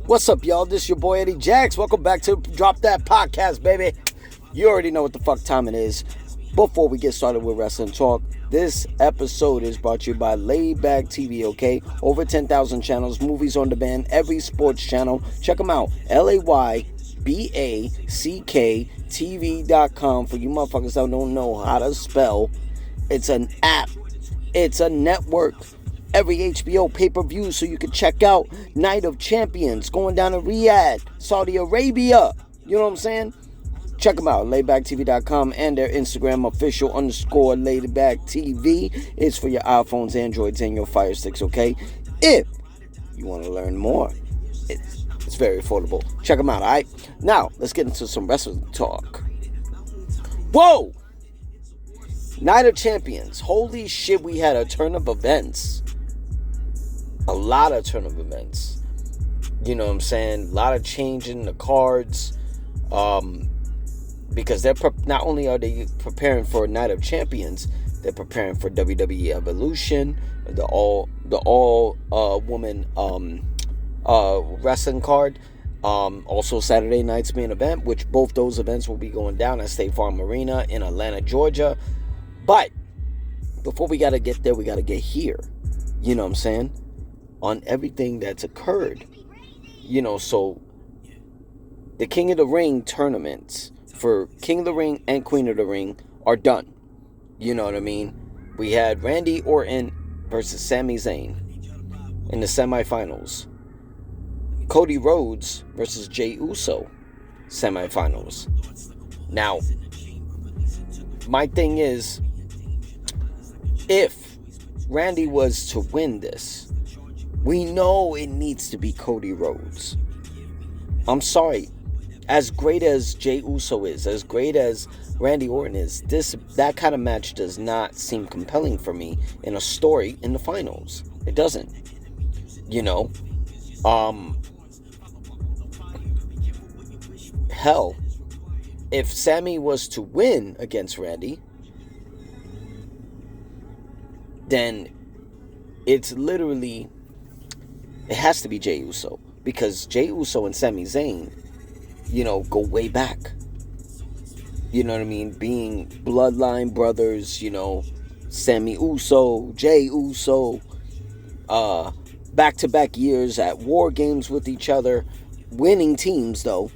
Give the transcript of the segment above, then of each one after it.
What's up, y'all? This is your boy Eddie Jax. Welcome back to Drop That Podcast, baby. You already know what the fuck time it is. Before we get started with Wrestling Talk, this episode is brought to you by Layback TV, okay? Over 10,000 channels, movies on demand, every sports channel. Check them out. LAYBACKTV.com for you motherfuckers that don't know how to spell. It's an app. It's a network. Every HBO pay-per-view so you can check out Night of Champions going down to Riyadh, Saudi Arabia. You know what I'm saying? Check them out, laybacktv.com, and their Instagram official_laybacktv is for your iPhones, Androids, and your Fire Sticks, okay? If you want to learn more, it's very affordable. Check them out, all right? Now, let's get into some wrestling talk. Whoa! Night of Champions. Holy shit, we had a turn of events. A lot of turn of events. You know what I'm saying? A lot of changing the cards. Because they're not only are they preparing for Night of Champions, they're preparing for WWE Evolution, the all woman wrestling card. Also Saturday night's main event, which both those events will be going down at State Farm Arena in Atlanta, Georgia. But before we gotta get there, we gotta get here. You know what I'm saying? On everything that's occurred. You know, so the King of the Ring tournaments for King of the Ring and Queen of the Ring are done. You know what I mean? We had Randy Orton versus Sami Zayn in the semifinals. Cody Rhodes versus Jey Uso semifinals. Now, my thing is, if Randy was to win this, we know it needs to be Cody Rhodes. I'm sorry. As great as Jey Uso is, as great as Randy Orton is, that kind of match does not seem compelling for me in a story in the finals. It doesn't. You know? Hell, if Sammy was to win against Randy, then it's literally, it has to be Jey Uso, because Jey Uso and Sami Zayn, you know, go way back. You know what I mean? Being bloodline brothers, you know, Sami Uso, Jey Uso, back-to-back years at War Games with each other, winning teams though.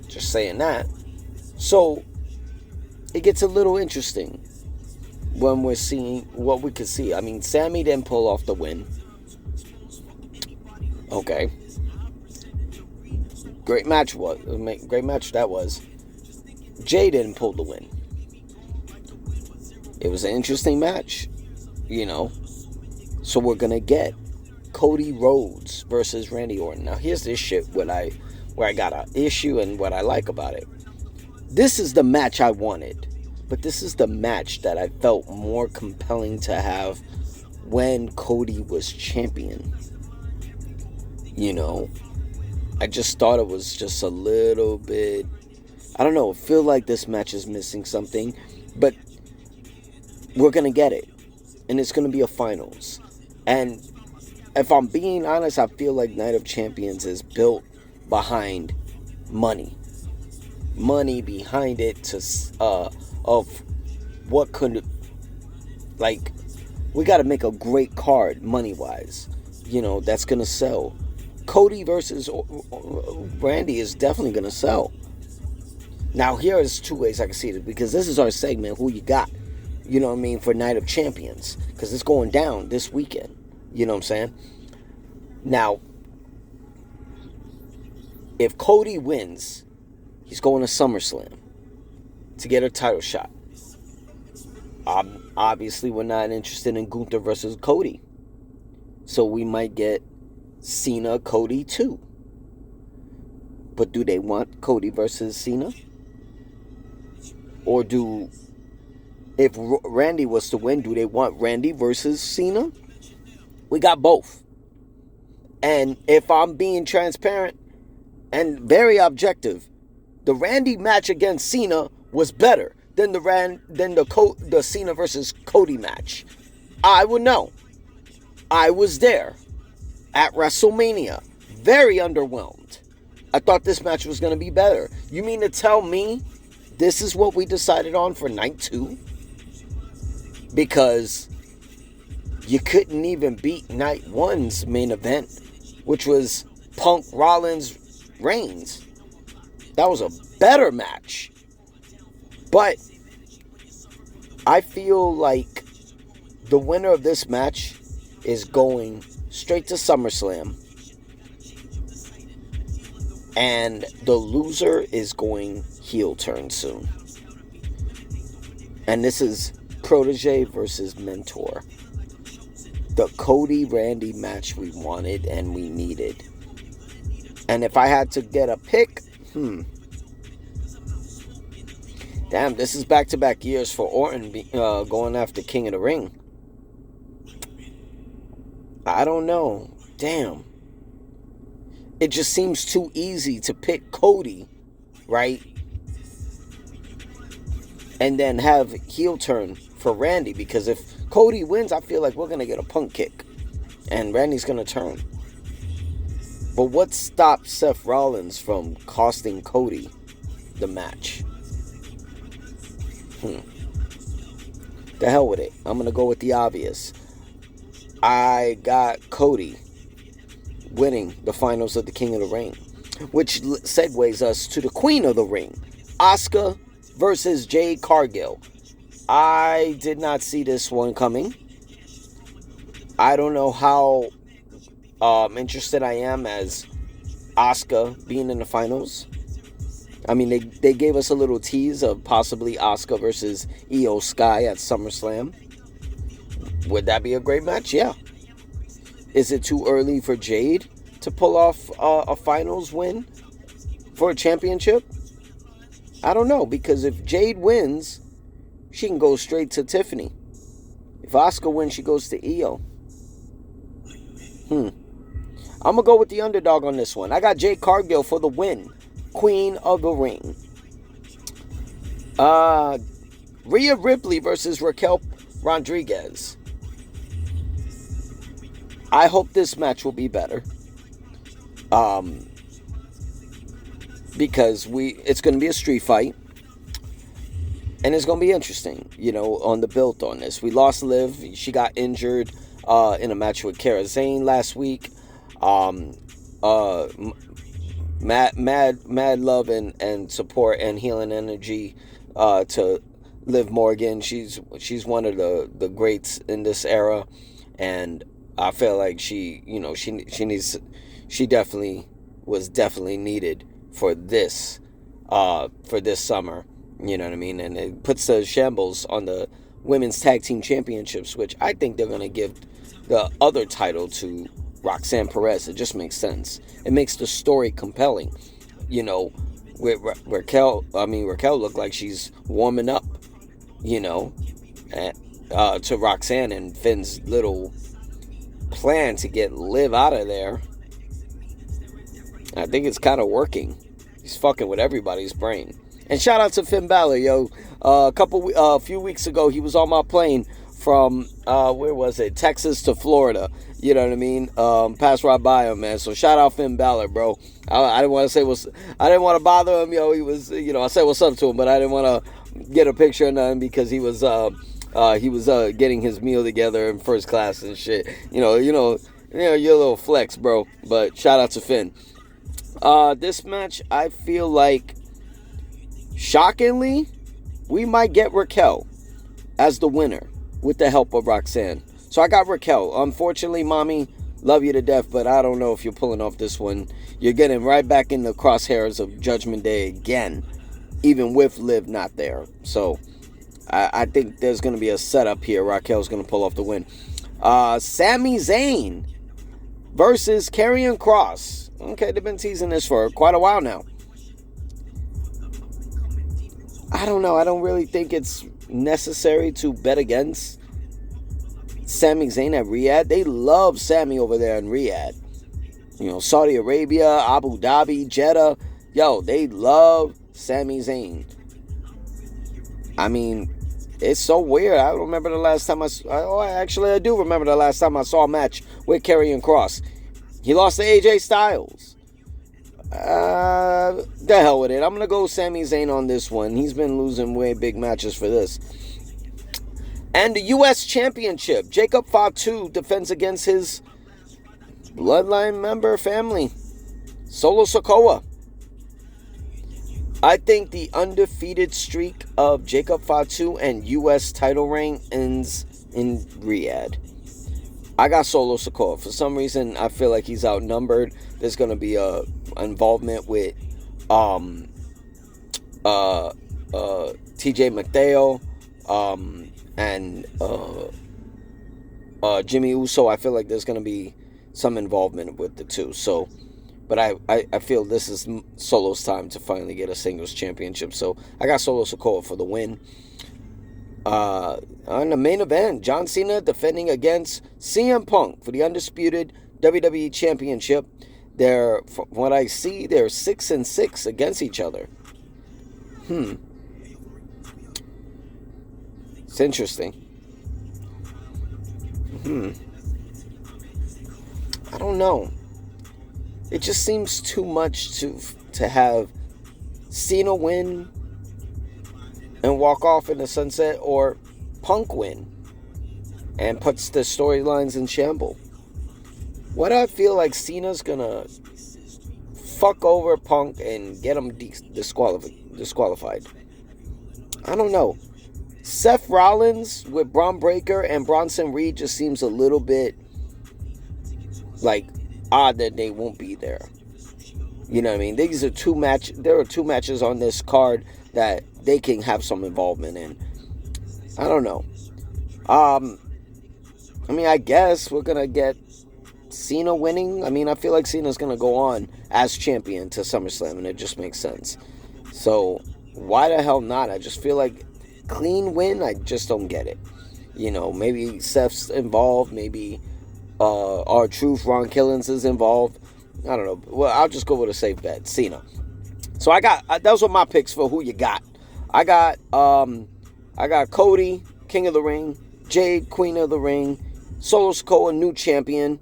Just saying that. So it gets a little interesting when we're seeing what we could see. I mean, Sammy didn't pull off the win. Okay. Great match that was. Jay didn't pull the win. It was an interesting match, you know. So we're gonna get Cody Rhodes versus Randy Orton. Now here's this shit where I got an issue and what I like about it. This is the match I wanted, but this is the match that I felt more compelling to have when Cody was champion. You know, I just thought it was just a little bit, I don't know, I feel like this match is missing something, but we're going to get it, and it's going to be a finals. And if I'm being honest, I feel like Night of Champions is built behind money behind it, to of what could, like, we got to make a great card money wise, you know, that's going to sell. Cody versus Randy is definitely going to sell. Now, here is two ways I can see it, because this is our segment, who you got, you know what I mean, for Night of Champions, because it's going down this weekend, you know what I'm saying? Now, if Cody wins, he's going to SummerSlam to get a title shot. Obviously, we're not interested in Gunther versus Cody, so we might get Cena, Cody too. But do they want Cody versus Cena? Or if Randy was to win, do they want Randy versus Cena? We got both. And if I'm being transparent and very objective, the Randy match against Cena was better than the Cena versus Cody match. I would know. I was there at WrestleMania. very underwhelmed. I thought this match was going to be better. You mean to tell me this is what we decided on for night 2? Because you couldn't even beat night 1's main event, which was Punk Rollins Reigns. That was a better match. But I feel like the winner of this match is going straight to SummerSlam. And the loser is going heel turn soon. And this is protege versus mentor. The Cody Randy match we wanted and we needed. And if I had to get a pick, damn, this is back-to-back years for Orton going after King of the Ring. I don't know. Damn. It just seems too easy to pick Cody, right? And then have heel turn for Randy. Because if Cody wins, I feel like we're going to get a Punk kick. And Randy's going to turn. But what stopped Seth Rollins from costing Cody the match? The hell with it. I'm going to go with the obvious. I got Cody winning the finals of the King of the Ring, which segues us to the Queen of the Ring, Asuka versus Jade Cargill. I did not see this one coming. I don't know how interested I am as Asuka being in the finals. I mean, they gave us a little tease of possibly Asuka versus Io Sky at SummerSlam. Would that be a great match? Yeah. Is it too early for Jade to pull off a finals win for a championship? I don't know, because if Jade wins, she can go straight to Tiffany. If Asuka wins, she goes to Io. I'm going to go with the underdog on this one. I got Jade Cargill for the win. Queen of the Ring. Rhea Ripley versus Raquel Rodriguez. I hope this match will be better. Because it's going to be a street fight. And it's going to be interesting, on the build on this. We lost Liv. She got injured in a match with Cara Zane last week. Mad love and support and healing energy to Liv Morgan. She's one of the greats in this era, and I feel like she definitely was needed for this summer. You know what I mean? And it puts the shambles on the women's tag team championships, which I think they're gonna give the other title to Roxanne Perez. It just makes sense. It makes the story compelling. With Raquel looked like she's warming up, to Roxanne, and Finn's little plan to get Liv out of there. I think it's kind of working. He's fucking with everybody's brain. And shout out to Finn Balor, yo. A few weeks ago, he was on my plane from where was it? Texas to Florida. You know what I mean? Passed right by him, man. So shout out Finn Balor, bro. I didn't want to I didn't want to bother him, yo. He was, I said what's up to him, but I didn't want to get a picture or nothing because he was getting his meal together in first class and shit. You're a little flex, bro. But shout out to Finn. This match, I feel like, shockingly, we might get Raquel as the winner with the help of Roxanne. So I got Raquel. Unfortunately, mommy, love you to death, but I don't know if you're pulling off this one. You're getting right back in the crosshairs of Judgment Day again, even with Liv not there. So I think there's going to be a setup here. Raquel's going to pull off the win. Sami Zayn versus Karrion Kross. Okay, they've been teasing this for quite a while now. I don't know. I don't really think it's necessary to bet against Sami Zayn at Riyadh. They love Sami over there in Riyadh. Saudi Arabia, Abu Dhabi, Jeddah. Yo, they love Sami Zayn. I mean, it's so weird. I don't remember the last time I do remember the last time I saw a match with Karrion Kross. He lost to AJ Styles. The hell with it. I'm going to go Sami Zayn on this one. He's been losing way big matches for this. And the U.S. Championship. Jacob Fatu defends against his Bloodline member family, Solo Sikoa. I think the undefeated streak of Jacob Fatu and U.S. title reign ends in Riyadh. I got Solo Sikoa. For some reason, I feel like he's outnumbered. There's going to be a involvement with TJ McDale and Jimmy Uso. I feel like there's going to be some involvement with the two. So, but I feel this is Solo's time to finally get a singles championship. So I got Solo Sikoa for the win. On the main event, John Cena defending against CM Punk for the undisputed WWE Championship. From what I see, they're 6-6 against each other. It's interesting. I don't know. It just seems too much to have Cena win and walk off in the sunset, or Punk win and puts the storylines in shambles. What I feel like Cena's gonna fuck over Punk and get him disqualified. I don't know. Seth Rollins with Braun Breaker and Bronson Reed just seems a little bit like odd that they won't be there. You know what I mean? There are two matches on this card that they can have some involvement in. I don't know. I mean, I guess we're gonna get Cena winning. I mean, I feel like Cena's gonna go on as champion to SummerSlam, and it just makes sense. So why the hell not? I just feel like clean win. I just don't get it. You know, maybe Seth's involved. Maybe R-Truth, Ron Killings is involved. I don't know. Well, I'll just go with a safe bet, Cena. So those were my picks for who you got. I got Cody, King of the Ring, Jade, Queen of the Ring, Solo Sikoa, new champion,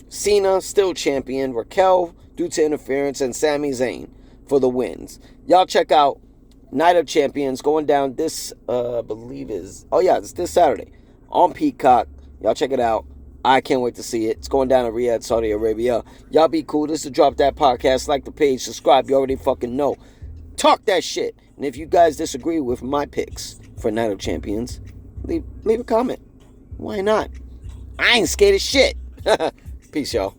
Cena, still champion, Raquel, due to interference, and Sami Zayn for the wins. Y'all check out Night of Champions going down this, it's this Saturday on Peacock. Y'all check it out. I can't wait to see it. It's going down in Riyadh, Saudi Arabia. Y'all be cool. This is Drop That Podcast. Like the page, subscribe. You already fucking know. Talk that shit. And if you guys disagree with my picks for Night of Champions, leave a comment. Why not? I ain't scared of shit. Peace, y'all.